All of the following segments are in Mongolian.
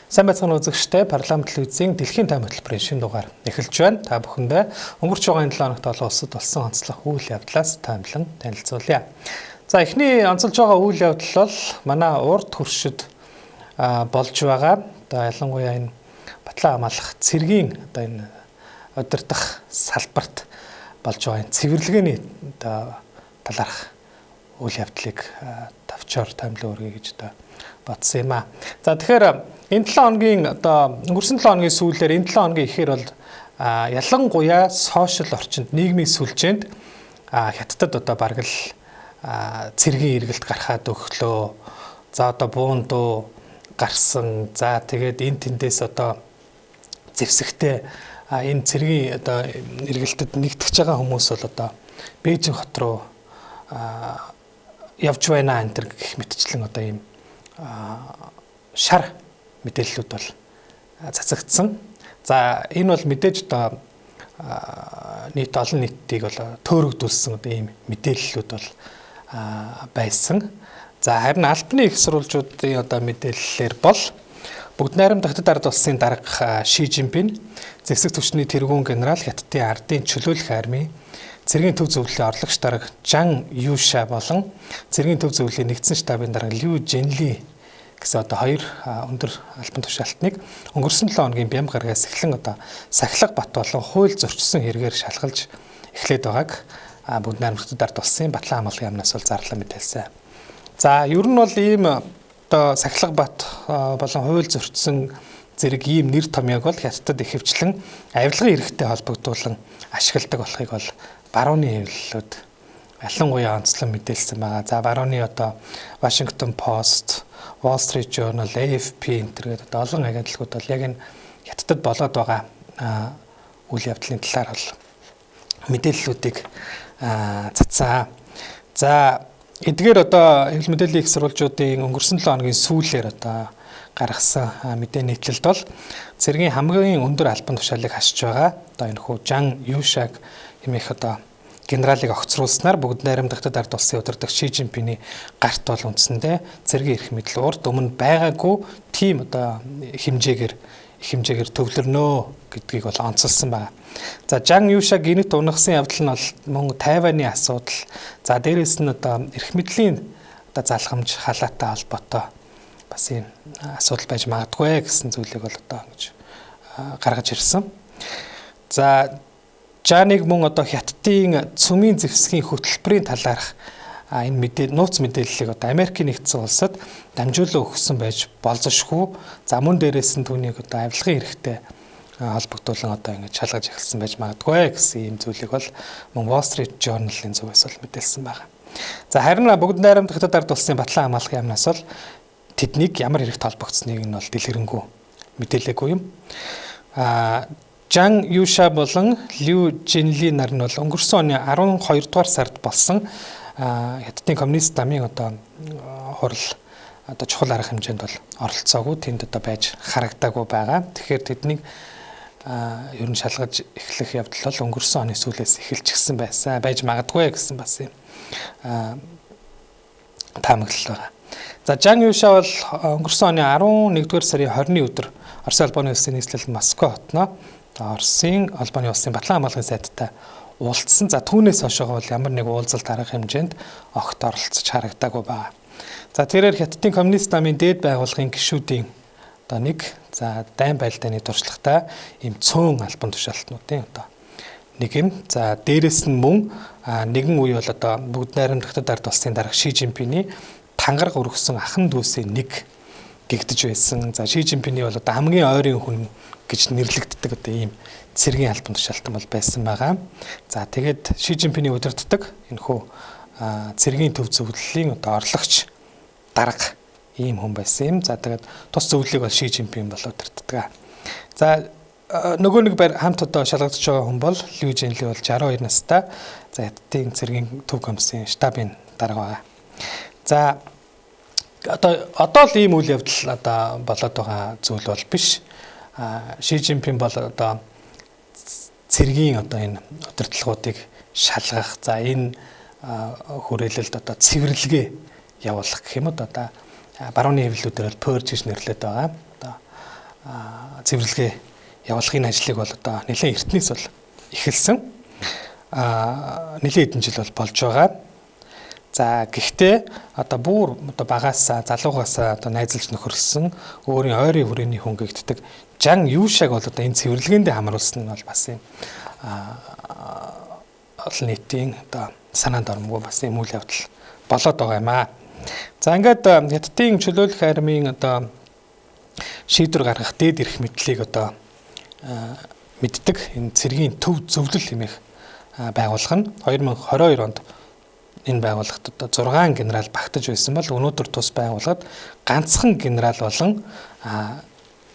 Сайн байцгаана үзэгчдээ парламент телевизийн дэлхийн тайм хөтөлбөрийн шинэ дугаар эхэлж байна. Та бүхэндээ өнгөрч байгаа энэ 7 хоногт олон улсад болсон онцлог үйл явдлаас таймлан танилцуулъя. За эхний онцолж байгаа үйл явдал бол манай урд хөршид болж байгаа. Одоо ялангуяа энэ Батлан хамгаалах цэргийн одоо энэ удирдах салбарт болж байгаа энэ цэвэрлэгээний одоо талаарх үйл явдлыг тавчаар таймлан өргөе гэж одоо бодсон юм аа. За тэгэхээр энэ 7 хоногийн одоо өнгөрсөн 7 хоногийн сүүлээр энэ 7 хоногийн ихээр бол ялангуяа сошиал орчинд нийгмийн сүлжээнд хятадд одоо бараг л цэргийн эргэлт гарахад өглөө. За одоо буун дуу гарсан. За тэгээд энэ тэндээс одоо зэвсэгтэй энэ цэргийн одоо эргэлтэд нэгтгэж байгаа хүмүүс бол одоо Бээжин хот руу явж байна энэ төр гэх мэтчлэн одоо ийм шар мэдээллүүд бол цацагдсан. За энэ бол мэдээж одоо нийт олон нийтийг бол төөрөгдүүлсэн одоо ийм мэдээллүүд бол байсан. За харин албаны их сурвалжуудын одоо мэдээллээр бол бүгд найрамд Хятад ард улсын дарга Ши Жинпин, зэвсэг түвшний тэргүүн генерал Хятадын ардын чөлөөлөх армийн цэргийн төв зөвлөлийн орлогч дарга Жан Юша болон цэргийн төв зөвлөлийн нэгдсэн штабын дарга Лю Жэнли гэсэн одоо хоёр өндөр албан тушаалтныг өнгөрсөн 7 хоногийн бям гарагаас эхлэн одоо Сахилга бат болон хууль зөрчсөн хэрэгээр шалгалж эхлээд байгааг бүгд найрамд Хятад ард улсын Батлан хамгаалгын яамнаас бол зарлан мэдээлсэн. За ер нь бол ийм одоо Сахилга бат болон хууль зөрчсөн зэрэг ийм нэр томьёог бол Хятадд ихэвчлэн авилгын эрхтэй холбогдуулан ашигладаг болохыг бол барууны хэвлэлүүд ялангуяа онцлон мэдээлсэн байгаа. За барууны одоо Washington Post, Wall Street Journal, AFP энтергээд одоо олон агентлагууд бол яг энэ Хятадд болоод байгаа үйл явдлын талаар бол мэдээллүүдийг цацсан. За эдгээр одоо хэвлэл мэдээллийн их сурвалжуудын өнгөрсөн 7 хоногийн сүүлээр одоо гаргасан мэдээ нийтлэлд бол цэргийн хамгийн өндөр албан тушаалыг хасж байгаа одоо энэ хүү Жан Юшаг хэмээх одоо генералыг огцруулснаар бүгд найрамд Хятад ард улсын удирдагч Ши Жинпиний гарт бол үндсэндээ цэргийн эрх мэдэл урд өмнө байгаагүй тийм одоо хэмжээгээр төвлөрнөө гэдгийг бол онцолсон байна. За Жан Юшаг гинэт унагсан явдал нь бол мөн Тайваны асуудал. За дээрээс нь одоо эрх мэдлийн одоо залхамж халаатай холбоотой бас ийм асуудал байж магадгүй гэсэн зүйлийг бол одоо ингэж гаргаж ирсэн. За Жаныг мөн одоо Хятадын цөмийн зэвсгийн хөтөлбөрийн талаарх энэ нууц мэдээллийг одоо Америкийн нэгдсэн улсад дамжуулан өгсөн байж болзошгүй. За мөн дээрээс нь түүнийг одоо авилгын эрхтэй холбогдуулан одоо ингэж шалгаж эхэлсэн байж магадгүй гэсэн ийм зүйлийг бол мөн Wall Street Journal-ын зүгээс бол мэдээлсэн байна. За харин бүгд найрамд Хятад ард улсын Батлан хамгаалгын яамнаас бол тэднийг ямар хэрэгт холбогдсныг нь бол дэлгэрэнгүй мэдээлээгүй юм. Жан Юша болон Лю Жэнли нар нь бол өнгөрсөн оны 12 дугаар сард болсон Хятадын коммунист намын одоо хурал одоо чухал арга хэмжээнд бол оролцоогүй тэнд одоо байж харагдаагүй байгаа. Тэгэхээр тэднийг ер нь шалгаж эхлэх явдал бол өнгөрсөн оны сүүлээс эхэлчихсэн байж магадгүй гэсэн бас юм таамаглал байгаа. За Жан Юша бол өнгөрсөн оны 11-р сарын 20-ны өдөр Оросын албаны улсын нийслэл Москва хотноо Оросын албаны улсын Батлан хамгаалгын сайттай уулзсан. За түүнээс хойшоо бол ямар нэг уулзалт арга хэмжээнд огт оролцож харагдаагүй байна. За тэрээр Хятадын коммунист намын дээд байгууллагын гишүүдийн одоо нэг за дайн байлдааны туршлагатай ийм цөөн албан тушаалтнуудын одоо нэг юм. За дээрэс нь мөн нэгэн үе бол одоо бүгд найрамд Хятад ард улсын дарга Ши Жинпиний тангараг өргөсөн ахын дүүсийн нэг гэгдэж байсан. За Ши Жинпиний бол одоо хамгийн ойрын хүн гэж нэрлэгддэг одоо ийм цэргийн албан тушаалтан бол байсан байгаа. За тэгээд Ши Жинпиний удирддаг энэхүү цэргийн төв зөвлөлийн одоо орлогч дарга ийм хүн байсан юм. За тэгээд тус зөвлөлийг бол Ши Жинпин бол удирддаг. За нөгөө нэг хамт одоо шалгагдж байгаа хүн бол Лю Жэнли бол 62 настай. За Хятадын цэргийн төв комиссийн штабын дарга байгаа. За одоо л ийм үйл явдал одоо болоод байгаа зүйл бол биш. Ши Жинпин бол одоо цэргийн одоо энэ удирдлагуудыг шалгах за энэ хүрээлэлд одоо цэвэрлэгээ явуулах гэх юм уу одоо барууны хэвлэлүүдээр бол purge гэж нэрлэдэг байгаа. Одоо цэвэрлэгээ явуулахын ажлыг бол одоо нэлээд эртнээс бол эхэлсэн. Нэлээд хэдэн жил бол болж байгаа. За гэхдээ одоо бүр одоо багаасаа залуугаасаа одоо найзалж нөхөрсөн өөрийн ойрын хүрээний хүн гэгддэг жан юушаг бол одоо энэ цэвэрлэгээндээ хамруулсан нь бол бас юм олон нийтийн одоо санаанд ормгүй бас юм үйл явдал болоод байгаа юм аа. За ингээд Хятадын чөлөөлөх армийн одоо шийдвэр гаргах дээд эрх мэдлийг одоо мэддэг энэ цэргийн төв зөвлөл хэмээх байгууллага нь 2022 онд энэ байгууллагт одоо 6 генерал багтаж байсан бол өнөөдөр тус байгууллагад ганцхан генерал болон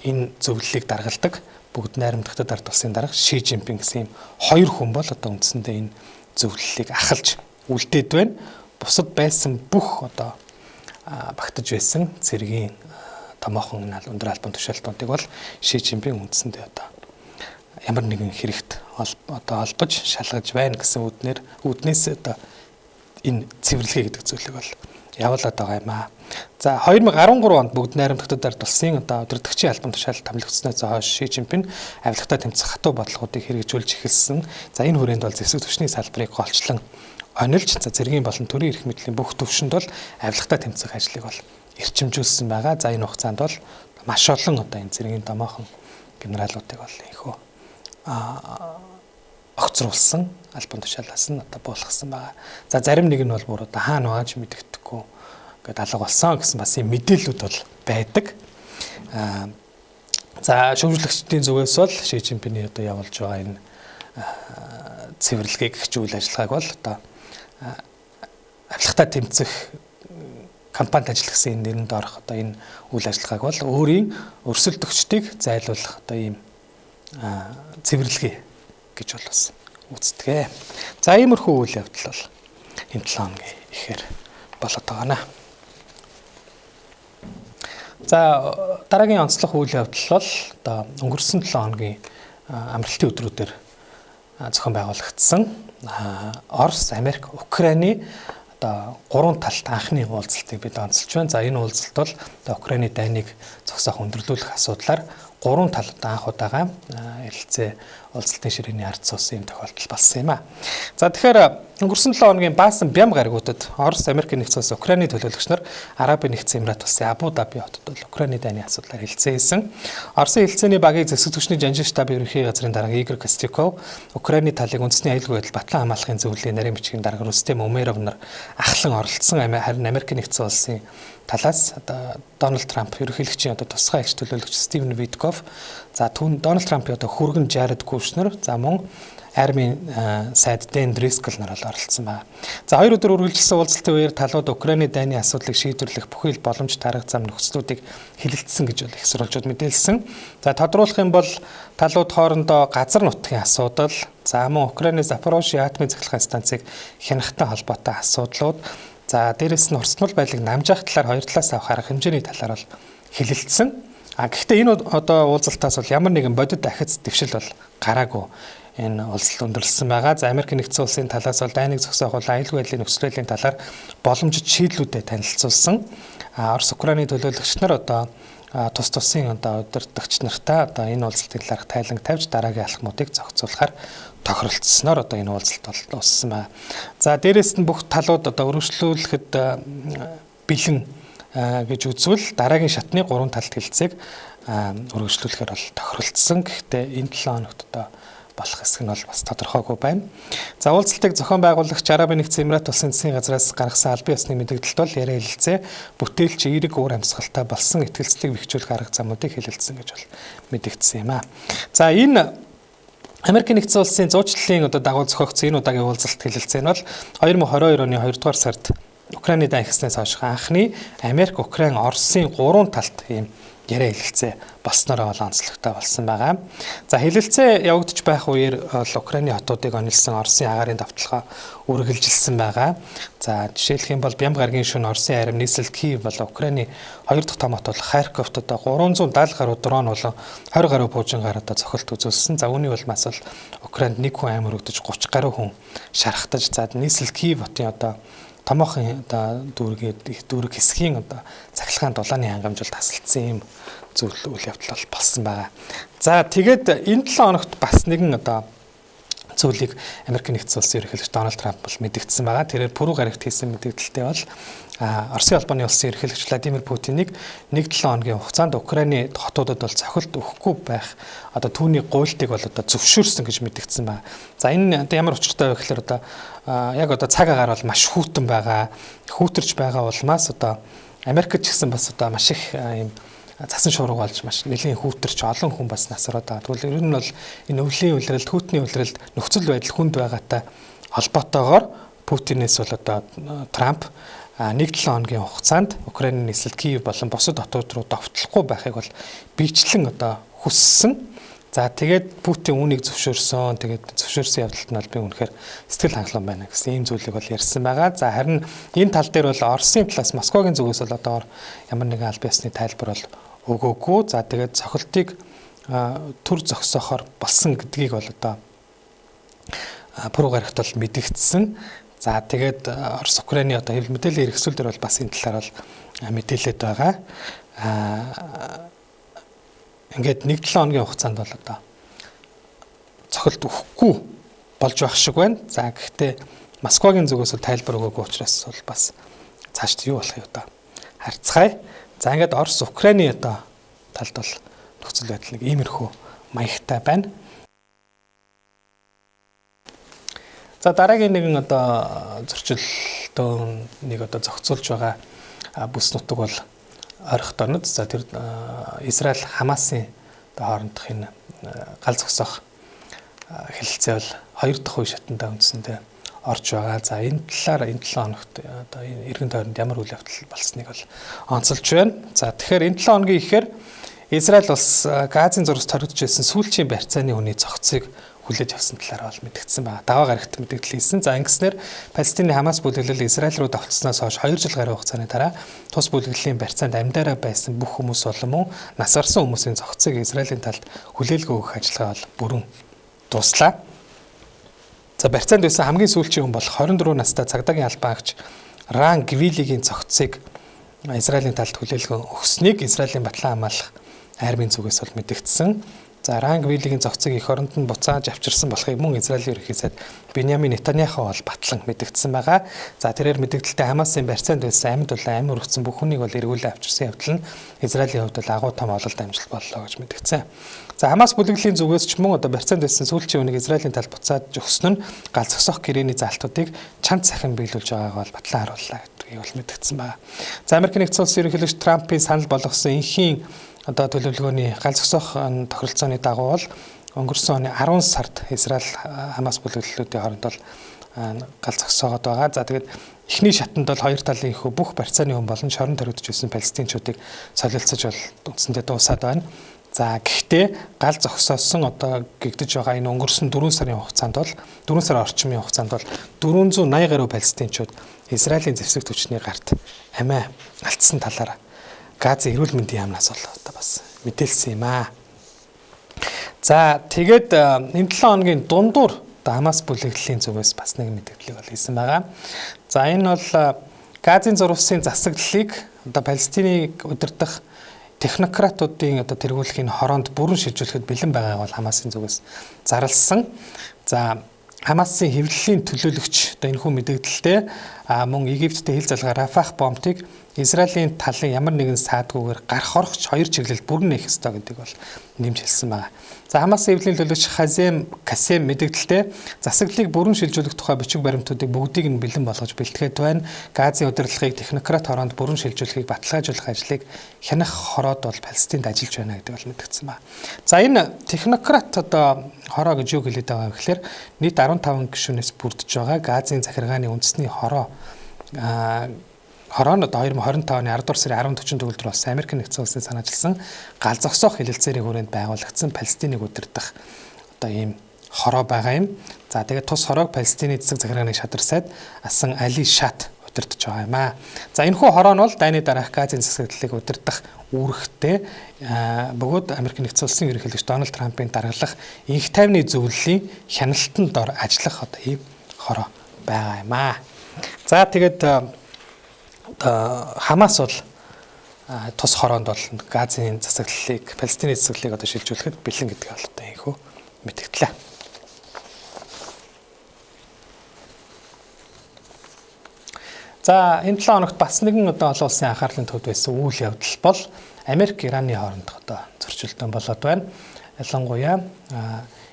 энэ зөвлөлийг даргалдаг бүгд найрамдахтад ард улсын дарга Ши Жинпин гэсэн юм хоёр хүн бол одоо үндсэндээ энэ зөвлөлийг ахалж үлдээд байна. Бусад байсан бүх одоо багтаж байсан цэргийн томоохон өндөр албан тушаалтнуудыг бол Ши Жинпин үндсэндээ одоо ямар нэгэн хэрэгт одоо олбож шалгаж байна гэсэн үүднээс одоо энэ цэвэрлэгээ гэдэг зүйлийг бол явуулаад байгаа юм аа. За 2013 онд бүгд найрамдахтад ард улсын одоо удирдагчийн албан тушаалд томилогдсноос хойш Ши Жинпин авилгатаа тэмцэх хатуу бодлогуудыг хэрэгжүүлж эхэлсэн. За энэ хүрээнд бол зэвсэг түвшний салбарыг голчлон онилж цэргийн болон төрийн эрх мэдлийн бүх төвшөнд бол авилгатаа тэмцэх ажлыг бол эрчимжүүлсэн байгаа. За энэ хугацаанд бол маш олон одоо энэ цэргийн томоохон генералуудыг бол инхүү огцруулсан албан тушаалаас нь одоо буулгасан байгаа. За зарим нэг нь бол бүр одоо хаана байгаа ч мэдэгдэхгүй ингээд алга болсон гэсэн бас юм мэдээлэлүүд бол байдаг. За шүүмжлэгчдийн зүгээс бол Ши Жинпиний одоо явуулж байгаа энэ цэвэрлэгээ гэх үйл ажиллагааг бол одоо авилгатаа тэмцэх кампанид ажилласан энэ нэрэнд орох одоо энэ үйл ажиллагааг бол өөрийн өрсөлдөгчдийг зайлуулах одоо ийм цэвэрлэгээ гэж бол бас үздэг. За иймэрхүү үйл явдал бол энэ 7 хоногийн ихээр болоод байгаа наа. За дараагийн онцлог үйл явдал бол одоо өнгөрсөн 7 хоногийн амралтын өдрүүдээр зохион байгуулагдсан Орос, Америк, Украины одоо гурван талт анхны уулзалтыг бид онцолж байна. За энэ уулзалт бол одоо Украины дайныг зогсоох өндөрлүүлэх асуудлаар гурван талд анх удаага ярилцээ уулзалтын ширээний ард цус юм тохиолдол болсон юм аа. За тэгэхээр өнгөрсөн 7 хоногийн баасан бям гаригуудад Орос, Америкийн нэгдсэн улс, Украины төлөөлөгч нар Арабын нэгдсэн Эмират улсын Абу Даби хотод бол Украины дайны асуудлаар хэлцээ хийсэн. Оросын хэлцээний багийг зэвсэг түвшний жанжин штабын ерөнхий газрын дарга Игорь Костюков, Украины талыг үндэсний аюулгүй байдал батлан хамгаалахын зөвлөлийн нарийн бичгийн дарга Рустем Умеров нар ахлан оролцсон. Харин Америкийн нэгдсэн улсын талаас одоо Дональд Трамп ерөнхийлөгчийн одоо тусгай агч төлөөлөгч Стивен Витков, за Дональд Трампын одоо хүргэн Жаред Кушнер, за мөн армийн сайд Дэн Дрискл нар бол оролцсон байна. За 2 өдөр үргэлжилсэн уулзалтын үеэр талууд Украины дайны асуудлыг шийдвэрлэх бүхий л боломж тарих зам нөхцлүүдийг хэлэлцсэн гэж бол их сурвалжууд мэдээлсэн. За тодруулах юм бол талууд хоорондоо газар нутгийн асуудал, за мөн Украины Запорожье атомын цахилгаан станцыг хянахтай холбоотой асуудлууд, за дээрэс нь урсгал байдлыг намжаах талаар хоёр талаас авах арга хэмжээний талаар бол хэлэлцсэн. Гэхдээ энэ одоо уулзалтаас бол ямар нэгэн бодит ахиц дэвшил бол гараагүй. Энэ уулзалт өндөрлсөн байгаа. За Америкийн нэгдсэн улсын талаас бол дайныг зогсоох болон аюулгүй байдлын нөхцөл байдлын талаар боломжит шийдлүүдэд танилцуулсан. Орос Украины төлөөлөгч нар одоо тус тусын одоо удирдагч нартай одоо энэ уулзалтын талаарх тайлан тавьж дараагийн алхмуудыг зохицуулахаар тохиролцсноор одоо энэ уулзалт бол дууссан байна. За дээрэс нь бүх талууд одоо өргөжлүүлэхэд бэлэн гэж үзвэл дараагийн шатны 3 талт хэлцээг өргөжлүүлэхээр бол тохиролцсон. Гэхдээ энэ 7 хоногт одоо болох хэсэг нь бол бас тодорхойгүй байна. За уулзалтыг зохион байгуулагч Арабын нэгдсэн Эмират улсын засгийн газраас гаргасан албан ёсны мэдээлэлд бол яриа хэлэлцээ бүтээлч эерэг уур амьсгалтай болсон итгэлцлийг бэхжүүлэх арга замуудыг хэлэлцсэн гэж бол мэдэгдсэн юм аа. За энэ Америкийн нэгдсэн улсын зуучлалын одоо дагуу зохиогдсон энэ удаагийн уулзалт хэлэлцээ нь бол 2022 оны 2 дугаар сард Украины дай ихснээс хойш анхны Америк, Украин, Оросын 3 талт ийм яриа хэлэлцээ болсноор бол онцлогтой болсон байгаа. За хэлэлцээ явагдаж байх үеэр бол Украины хотуудыг онилсан Оросын агаарын давталгаа үргэлжилсэн байгаа. За жишээлх юм бол Бям гарагийн шөнө Оросын арим нийслэл Киев бол Украины 2 дахь том хот болох Харьковт одоо 370 гаруй дрон болон 20 гаруй буужингаар одоо цохилт үзүүлсэн. За үүний улмаас бол Украинд 1 хүн амь өргөдөж 30 гаруй хүн шархтаж, за нийслэл Киев хотын одоо томоохон одоо дүүрэг хэсгийн одоо цахилгаан дулааны хангамжуулалт тасалдсан юм зүйл үйл явдал болсон байгаа. За тэгээд энэ 7 хоногт бас нэгэн одоо зүйлийг Америк нэгдсэн улсын ерөнхийлөгч Дональд Трамп бол мэдгдсэн байгаа. Тэрээр пүрэв гарагт хийсэн мэдгдэлтэй бол Оросын албаны улсын ерөнхийлөгч Владимир Путиныг 1-7 хоногийн хугацаанд Украины хотуудад бол цохилт өгөхгүй байх одоо түүний гуйлтыг бол одоо зөвшөөрсөн гэж мэдгдсэн байна. За энэ ямар учиртай вэ гэхээр одоо яг одоо цаг агаар бол маш хүйтэн байгаа. Хүүтэрч байгаа улмаас одоо Америкт ч гэсэн бас одоо маш их юм цасан шуурга болж маш нэлийн хүүтэрч олон хүн бас насраад байгаа. Тэгвэл ер нь бол энэ өвлийн улиралд, хүүтний улиралд нөхцөл байдал хүнд байгаатай холбоотойгоор Путинээс бол одоо Трамп 1-7 хоногийн хугацаанд Украины нийслэл Киев болон бусад хотууд руу довтлохгүй байхыг бол биечлэн одоо хүссэн. За тэгээд Путин үүнийг зөвшөөрсөн. Тэгээд зөвшөөрсөн явдалт нь бол би үнэхээр сэтгэл хангалуун байна гэсэн ийм зүйлийг бол ярьсан байгаа. За харин энэ тал дээр бол Оросын талаас Москвагийн зүгээс бол одоо ямар нэгэн аль биесны тайлбар бол өгөөгүй. За тэгээд цохилтыг төр зогсоохоор болсон гэдгийг бол одоо пүрэв гарагт бол мэдгдсэн. За тэгээд Орос Украины одоо хэвлэл мэдээллийн хэрэгсүүл дээр бол бас энэ талаар бол мэдээлээд байгаа. Ингээд 1-7 хоногийн хугацаанд бол одоо цохилт өгөхгүй болж байх шиг байна. За гэхдээ Москвагийн зүгээс тайлбар өгөөгүй учраас бол бас цаашд юу болохыг одоо харцгаая. За ингээд Орос Украины одоо талд бол нөхцөл байдал нэг иймэрхүү маягтай байна. За дараагийн нэгэн одоо зөрчилдөөн нэг одоо зохицуулж байгаа бүс нутаг бол ойрхон дорнод. За тэр Израиль Хамасын хоорондох энэ гал зогсоох хэлэлцээ бол 2 дахь үе шатндаа үндсэндээ орж байгаа. За энэ талаар энэ 7 хоногт одоо энэ эргэн тойронд ямар үйл явдал болсныг бол онцолж байна. За тэгэхээр энэ 7 хоногийн ихээр Израиль улс Газын зурагт хоригдож байсан сүүлчийн барьцааны үний зогцыг хүлээж авсан талаар бол мэдгдсэн байна. Даваа гарагт мэдээлэл хийсэн. За ингэснээр Палестины Хамас бүлэглэл Израиль руу давталснаас хойш 2 жил гаруй хугацааны дараа тус бүлэглэлийн барьцаанд амьдараа байсан бүх хүмүүс болон нас барсан хүмүүсийн зогцыг Израилийн талд хүлээлгөө өгөх ажиллагаа бол бүрэн дуслаа. За барьцаанд байсан хамгийн сүүлчийн хүн бол 24 настай цагдаагийн албаагч Ран Гвилигийн зогцыг Израилийн талд хүлээлгөө өгснийг Израилийн батлан хамгаалах армийн зүгээс бол мэдэгдсэн. За Ран Гвилигийн зогцыг эх оронд нь буцааж авчирсан болохыг мөн Израилийн ерөнхий сайд Беньямин Нетаньяху бол батлан мэдэгдсэн байгаа. За тэрээр мэдэгдэлтэй Хамасын барьцаанд байсан амьд болон амир өргөцсөн бүх хүнийг бол эргүүлээ авчирсан явдал нь Израилийн хувьд бол агуу том ололт амжилт боллоо гэж мэдэгдсэн. За Хамас бүлэглэлийн зүгээс ч мөн одоо барьцаанд байсан сүүлчийн үнийг Израилийн талд буцааж өгсөн нь гал зогсоох гэрээний заалтуудыг чанд сахин биелүүлж байгааг бол батлан харууллаа гэдгийг бол мэдэгдсэн байна. За Америк нэгдсэн улсын ерөнхийлөгч Трампын санал болгосон энхийн одоо төлөвлөгөөний гал зогсоох тохиролцооны дагуу бол өнгөрсөн оны 10 сард Израиль Хамас бүлэглэлүүдийн хооронд бол гал зогсоогоод байгаа. За тэгээд эхний шатанд бол хоёр талын их бүх барьцааны хүн болон шорон төрөгдөж байсан палестинчуудыг солилцож бол үндсэндээ дуусаад байна. За гэхдээ гал зогсоосон одоо гэгдэж байгаа энэ өнгөрсөн 4 сарын хугацаанд бол 4 сар орчмын хугацаанд бол 480 гаруй палестинчууд Израилийн зэвсэг түвшний гарт амиа алдсан талаар Газын эрүүл мэндийн яамнаас бол одоо бас мэдээлсэн юм аа. За тэгээд энэ 7 хоногийн дундуур Хамас бүлэглэлийн зүгээс бас нэг мэдээлэл бол хийсэн байгаа. За энэ бол Газын зурвасын засаглалыг одоо Палестиныг удирдах технократуудын одоо тэргүүлэхийн хороонд бүрэн шилжүүлэхэд бэлэн байгааг бол Хамасын зүгээс зарласан. За Хамасын хэвлэлийн төлөөлөгч одоо энэ хүн мэдээлэлтэй мөн Египттэй хил залгаа Рафах бомбыг Израилийн талын ямар нэгэн саадгүйгээр гарах орохч хоёр чиглэл бүрэн нээх ёстой гэдэг бол нэмж хэлсэн байна. За Хамасын хэвлэлийн төлөөлөгч Хазем Касем мэдээлэлтэй засаглалыг бүрэн шилжүүлэх тухай бичиг баримтуудыг бүгдийг нь бэлэн болгож бэлтгээд байна. Газын удирдлагыг технократ хороонд бүрэн шилжүүлэхийг баталгаажуулах ажлыг хянах хороод бол Палестинд ажиллаж байна гэдэг бол мэдгдсэн байна. За энэ технократ одоо хороо гэж юу хэлээд байгаа вэ гэхээр нийт 15 гишүүнээс бүрдэж байгаа Газын захиргааны үндэсний хороо хороонд 2025 оны 10 дугаар сарын 10-40 төгөлдөр болсон Америк нэгдсэн улсын санаачилсан гал зогсоох хэлэлцээрийн хүрээнд байгуулагдсан Палестиныг удирдах одоо ийм хороо байгаа юм. За тэгээд тус хороог Палестины засаг захиргааны шадар сайд асан Али Шат удирдах байгаа юм аа. За энэхүү хороо нь бол дайны дараах Газын засаглалыг удирдах үүрэгтэй бөгөөд Америк нэгдсэн улсын ерөнхийлөгч Дональд Трампын даргалах инх тайвны зөвлөлийн хяналтанд дор ажиллах одоо ийм хороо байгаа юм аа. За тэгээд Хамас бол тус хороонд бол Газын засаглалыг, Палестины засаглалыг одоо шилжүүлэхэд бэлэн гэдгийг олдтой ийхүү мэдгдлээ. За энэ 7 хоногт бас нэгэн одоо олон улсын анхаарлын төвд байсан үйл явдал бол Америк Ираны хоорондох одоо зөрчилдөөн болоод байна. Ялангуяа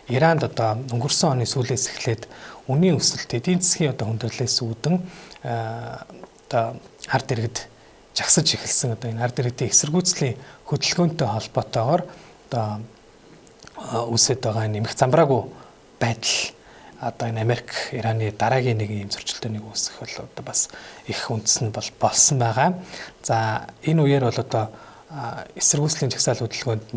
Иранд одоо өнгөрсөн оны сүүлээс эхлээд үнийн өсөлт, эдийн засгийн одоо хүндрэлээс үүдэн одоо ард иргэд жагсаж эхэлсэн одоо энэ ард иргэдийн эсэргүүцлийн хөдөлгөөнтэй холбоотойгоор одоо үсэд байгаа нэмэх замбраагүй байдал одоо энэ Америк Ираны дараагийн нэг юм зөрчилдөөнийг үүсгэх бол одоо бас их үндэс нь болсон байгаа. За энэ үеэр бол одоо эсэргүүцлийн жагсаал хөдөлгөөнд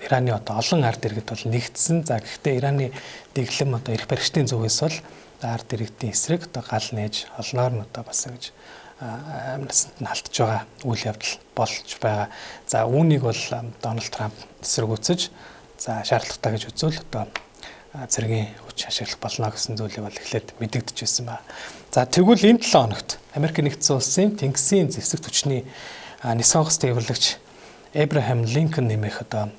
Ираны одоо олон ард иргэд бол нэгдсэн. За гэхдээ Ираны дэглэм одоо эрх баригчдын зүгээс бол ард иргэдийн эсрэг одоо гал нээж олноор нь одоо бас ингэж амнасанд нь халтж байгаа үйл явдал болж байгаа. За үүнийг бол Дональд Трамп эсэргүүцэж за шаардлагатай гэж үзвэл одоо цэргийн хүч ашиглах болно гэсэн зүйлийг бол эхлээд мэдэгдэж байсан байна. За тэгвэл энэ 7 хоногт Америк нэгдсэн улсын Тэнгисийн зэвсэг түвшний нисэх онгоц тээвэрлэгч Эбрахам Линкольн нэмэх одоо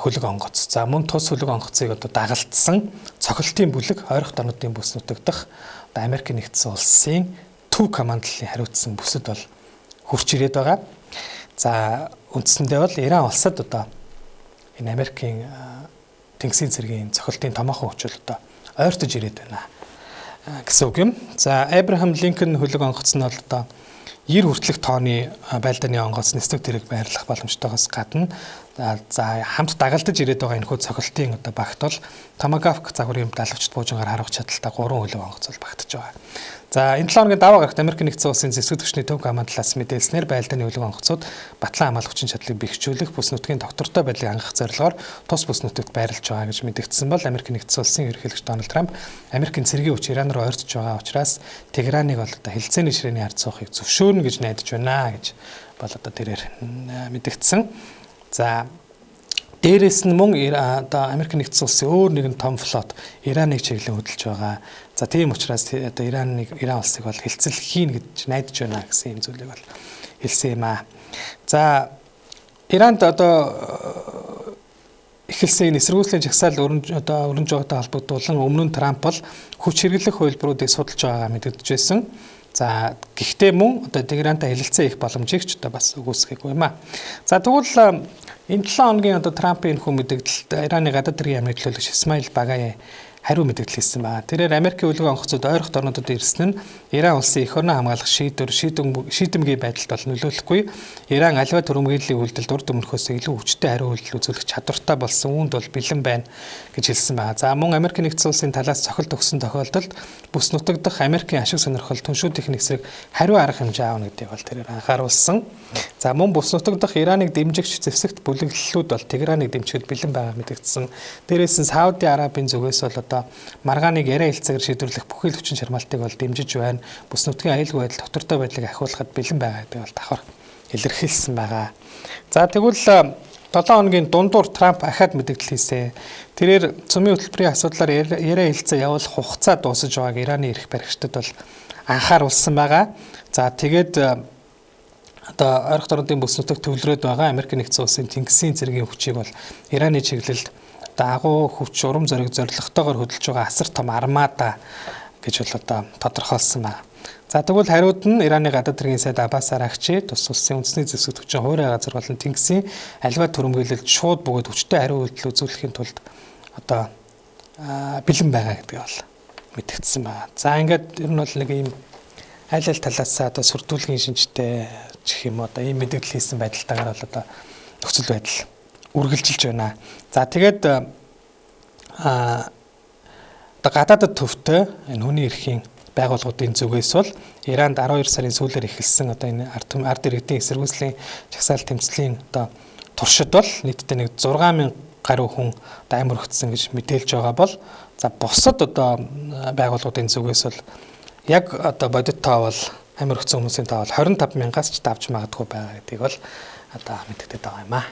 хөлөг онгоц. За мөн тус хөлөг онгоцыг одоо дагалдсан цохилтын бүлэг ойрох дорнодын бүс нутагдах одоо Америк нэгдсэн улсын төв командлын хариуцсан бүсэд бол хурч ирээд байгаа. За үндсэндээ бол Иран улсад одоо энэ Америкийн Тэнгисийн цэргийн цохилтын томоохон хүч одоо ойртож ирээд байна гэсэн үг юм. За Эбрахам Линкольн хөлөг онгоц нь бол одоо 90 хүртэлх тонны байлдааны онгоц нисдэг тэрэг байрлах боломжтойгоос гадна за хамт дагалдаж ирээд байгаа энэ хүү цохилтын одоо багт бол Томагавк загварын далавчт буужингаар харуулах чадaltaй 3 хөлөг онгоц бол багтаж байгаа. За энэ 7 хоногийн даваа гарагт Америк нэгдсэн улсын зэвсэг түвшний төв командлаас мэдээлснээр байлдааны хөлөг онгоцууд батлан хамгаалах хүчин чадлыг бэхжүүлэх, бүс нутгийн доктортой байдлыг хангах зорилгоор тус бүс нутагт байрлаж байгаа гэж мэдэгдсэн бол Америк нэгдсэн улсын ерөнхийлөгч Дональд Трамп Америкийн цэргийн хүч Иран руу ойртож байгаа учраас Тегераныг бол одоо хилцээний ширээний ард суухыг зөвшөөрнө гэж найдаж байна гэж бол одоо тэрээр мэдэгдсэн. За дээрээс нь мөн одоо Америк нэгдсэн улсын өөр нэгэн том флот Ираныг чиглэн хөдөлж байгаа. За тийм учраас одоо Иран улсыг бол хилцэл хийн гэж найдаж байна гэсэн юм зүйлийг бол хэлсэн юм аа. За Иранд одоо эхэлсэн эсэргүүцлийн жагсаал өрнж байгаатай холбогдуулан өмнө нь Трамп бол хүч хэрэглэх хувилбаруудыг судалж байгаагаа мэдэгдэж байсан. За гэхдээ мөн одоо Тегерантай хэлэлцээ их боломжийг ч одоо бас үгүйсгэхгүй юм аа. За тэгвэл энэ 7 хоногийн одоо Трампын хүү мэдээлэлд Ираны гадаад хэргийн амны төлөөлөгч Исмаил Багай хариу мэдээлэл хийсэн байна. Тэрээр Америкийн хөлөг онгоцууд ойрох дорнодод ирсэн нь Иран улсын эх орноо хамгаалах шийдэмгий байдалд бол нөлөөлөхгүй. Иран аливаа төрөмгөөллийн үйлдэлд урд өмнөхөөс илүү хүчтэй хариу үйлдэл үзүүлэх чадвартай болсон үүнд бол бэлэн байна гэж хэлсэн байна. За мөн Америк нэгдсэн улсын талаас цохилт өгсөн тохиолдолд бүс нутагдах Америкийн ашиг сонирхол түншүү техник эсрэг хариу арга хэмжээ аавна гэдгийг бол тэрээр анхааруулсан. За мөн бүс нутагдах Ираныг дэмжигч зэвсэгт бүлэглэлүүд бол Тегераныг дэмжихэд бэлэн байгаа мэдэгдсэн. Дээрээс нь Сауди Арабын зүгээс бол одоо маргааныг яриа хэлцээгээр шийдвэрлэх бүхэл хүчин чармаалтыг бол дэмжиж байна. Бүс нутгийн аюулгүй байдал доктортой байдлыг ахиулахад бэлэн байгаа гэдэг бол давхар илэрхийлсэн байгаа. За тэгвэл 7 хоногийн дундуур Трамп ахаад мэдээлэл хийсэн. Тэрээр цөмийн хөтөлбөрийн асуудлаар яриа хэлцээ явуулах хугацаа дуусаж байгааг Ираны эрх баригчдад бол анхааруулсан байгаа. За тэгээд одоо ойрох дорнодын бүс нутагт төвлөрөөд байгаа Америк нэгдсэн улсын Тэнгисийн цэргийн хүчийг бол Ираны чиглэлд агуу хүч урам зориг зорилготойгоор хөдөлж байгаа асар том армада гэж бол одоо тодорхойлсон байна. За тэгвэл хариуд нь Ираны гадаад хэргийн сайд Аббас Аракчи тус улсын үндэсний зэвсэг түвшин хуурай газар болон Тэнгисийн аливаа төрөмгөөлөлд шууд бөгөөд хүчтэй хариу үйлдэл үзүүлэхийн тулд одоо бэлэн байгаа гэдгийг бол мэдгдсэн байна. За ингээд ер нь бол нэг ийм аль талаас одоо сүрдүүлгийн шинжтэй гэх юм одоо ийм мэдээлэл хийсэн байдалтайгаар бол одоо нөхцөл байдал үргэлжилж байна. За тэгээд одоо гадаадд төвтэй энэ хүний эрхийн байгууллагуудын зүгээс бол Иранд 12 сарын сүүлээр эхэлсэн одоо энэ ард иргэдийн эсэргүүцлийн жагсаал тэмцлийн одоо туршид бол нийтдээ нэг 6000 гаруй хүн одоо амь өргөцсөн гэж мэдээлж байгаа бол за бусад одоо байгууллагуудын зүгээс бол яг одоо бодит тоо бол амь өргөцсөн хүмүүсийн тоо бол 25000-аас ч давж магадгүй байгаа гэдгийг бол одоо мэдэгдээд байгаа юм аа.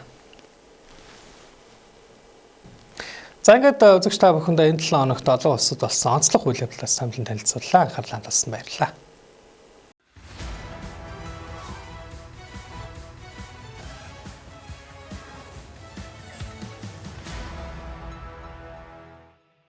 За ингээд үзэгч та бүхэндээ энэ 7 хоногт олон улсад болсон онцлог үйл явдлаас самлан танилцууллаа. Анхаарлаа хандуулсан баярлалаа.